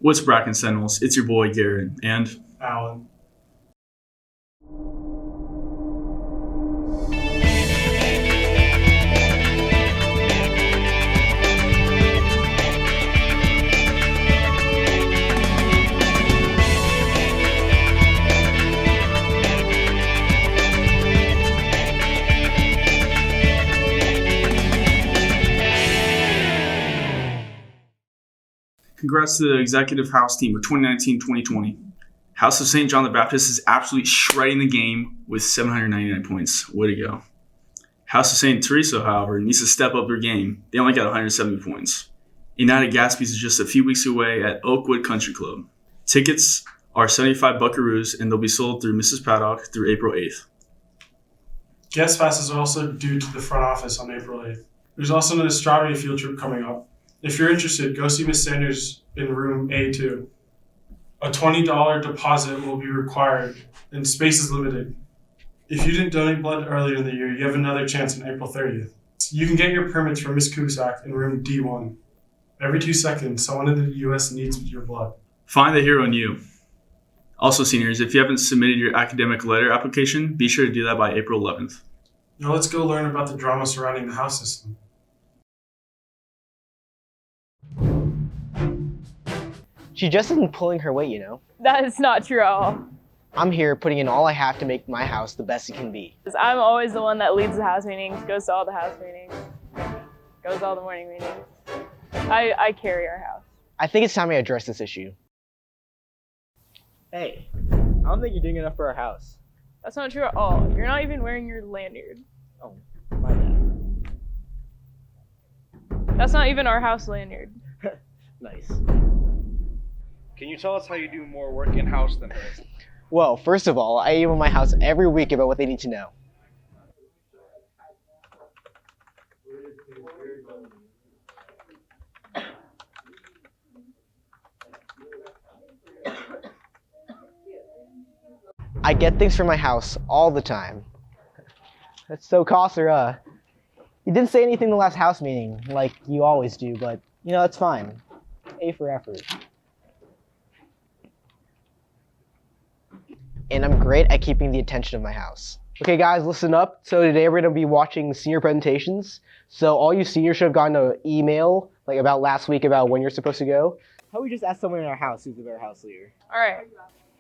What's Bracken Sentinels? It's your boy Garrett and Alan. congrats to the Executive House team for 2019-2020. House of St. John the Baptist is absolutely shredding the game with 799 points. Way to go. House of St. Teresa, however, needs to step up their game. They only got 170 points. United Gatsby's is just a few weeks away at Oakwood Country Club. Tickets are 75 buckaroos and they'll be sold through Mrs. Paddock through April 8th. Guest passes are also due to the front office on April 8th. There's also another strawberry field trip coming up. If you're interested, go see Miss Sanders in room A2. A $20 deposit will be required and space is limited. If you didn't donate blood earlier in the year, you have another chance on April 30th. You can get your permits from Miss Cusack in room D1. Every 2 seconds, someone in the U.S. needs your blood. Find the hero in you. Also, seniors, if you haven't submitted your academic letter application, be sure to do that by April 11th. Now let's go learn about the drama surrounding the house system. She just isn't pulling her weight, you know. That is not true at all. I'm here putting in all I have to make my house the best it can be. I'm always the one that leads the house meetings, goes to all the house meetings, goes to all the morning meetings. I carry our house. I think it's time I address this issue. Hey, I don't think you're doing enough for our house. That's not true at all. You're not even wearing your lanyard. Oh, my bad. That's not even our house lanyard. Nice. Can you tell us how you do more work in-house than this? Well, first of all, I email my house every week about what they need to know. I get things for my house all the time. That's so Coster, You didn't say anything in the last house meeting, like you always do, but, you know, that's fine. A for effort. And I'm great at keeping the attention of my house. Okay, guys, listen up. So today we're gonna be watching senior presentations. So all you seniors should have gotten an email, like about last week, about when you're supposed to go. How about we just ask someone in our house who's the better house leader? All right.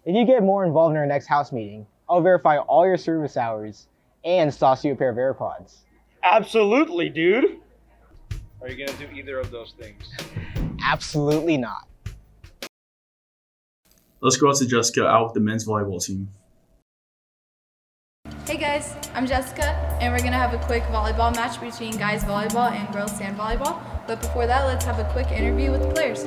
If you get more involved in our next house meeting, I'll verify all your service hours and toss you a pair of AirPods. Absolutely, dude. Are you gonna do either of those things? Absolutely not. Let's go out to Jessica out with the men's volleyball team. Hey guys, I'm Jessica, and we're gonna have a quick volleyball match between guys volleyball and girls sand volleyball. But before that, let's have a quick interview with the players.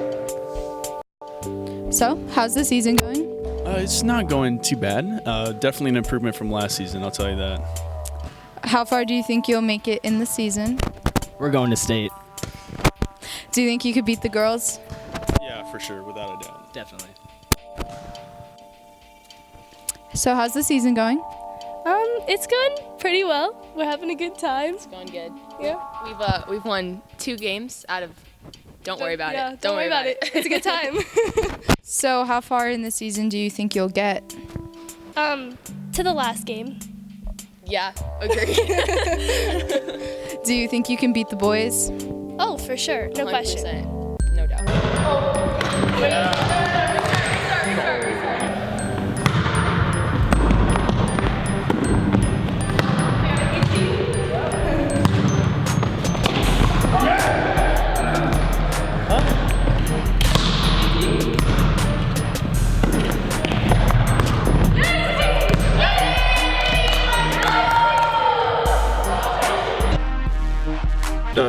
So, how's the season going? It's not going too bad. Definitely an improvement from last season, I'll tell you that. How far do you think you'll make it in the season? We're going to state. Do you think you could beat the girls? Yeah, for sure, without a doubt. Definitely. So, how's the season going? It's going pretty well. We're having a good time. It's going good. Yeah. We've won 2 games out of. Don't worry about it. Don't worry about it. It's a good time. So, how far in the season do you think you'll get? To the last game. Yeah, agree. Do you think you can beat the boys? Oh, for sure. No 100%. question. No doubt.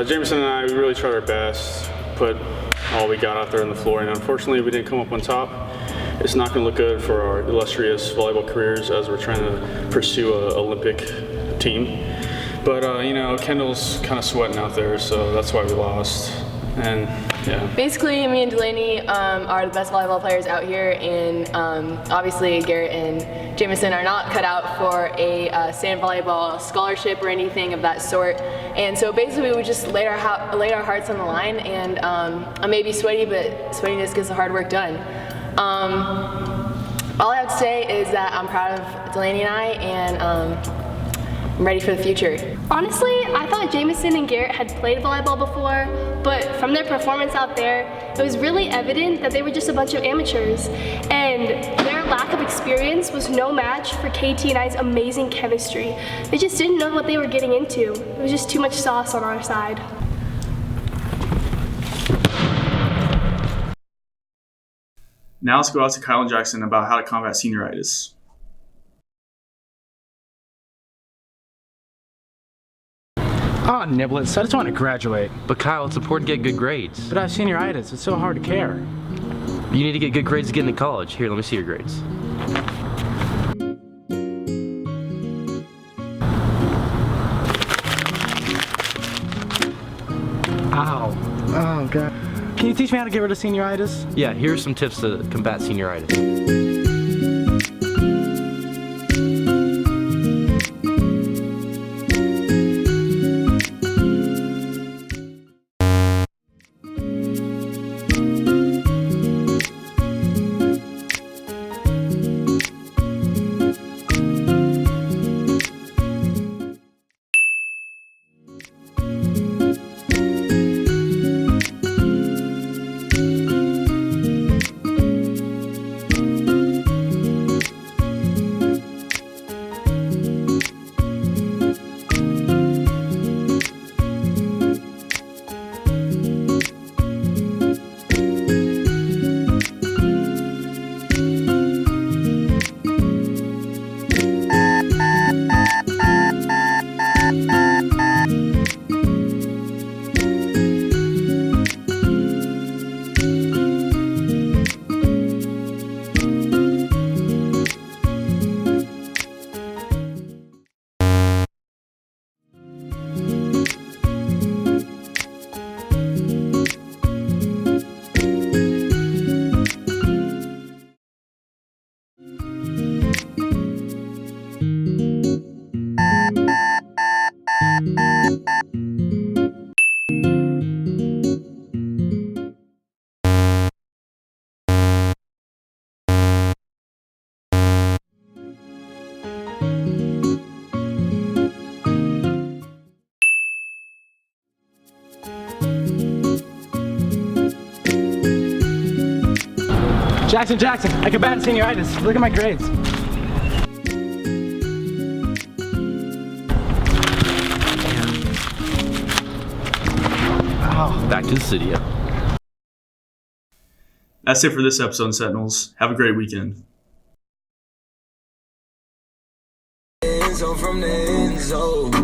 Jameson and I, we really tried our best, put all we got out there on the floor, and unfortunately we didn't come up on top. It's not going to look good for our illustrious volleyball careers as we're trying to pursue an Olympic team. But, you know, Kendall's kind of sweating out there, so that's why we lost. And Yeah. Basically, me and Delaney are the best volleyball players out here, and obviously Garrett and Jameson are not cut out for a sand volleyball scholarship or anything of that sort. And so basically, we just laid our hearts on the line, and I may be sweaty, but sweatiness gets the hard work done. All I have to say is that I'm proud of Delaney and I, and I'm ready for the future. Honestly, I thought Jameson and Garrett had played volleyball before, but from their performance out there, it was really evident that they were just a bunch of amateurs, and their lack of experience was no match for KT and I's amazing chemistry. They just didn't know what they were getting into. It was just too much sauce on our side. Now let's go out to Kyle and Jackson about how to combat senioritis. Oh, Niblets, I just want to graduate. But Kyle, it's important to get good grades. But I have senioritis, it's so hard to care. You need to get good grades to get into college. Here, let me see your grades. Ow. Oh, God. Can you teach me how to get rid of senioritis? Yeah, here are some tips to combat senioritis. Jackson, I combated senioritis. Look at my grades. Ow. Back to the studio. That's it for this episode, Sentinels. Have a great weekend. From the end zone.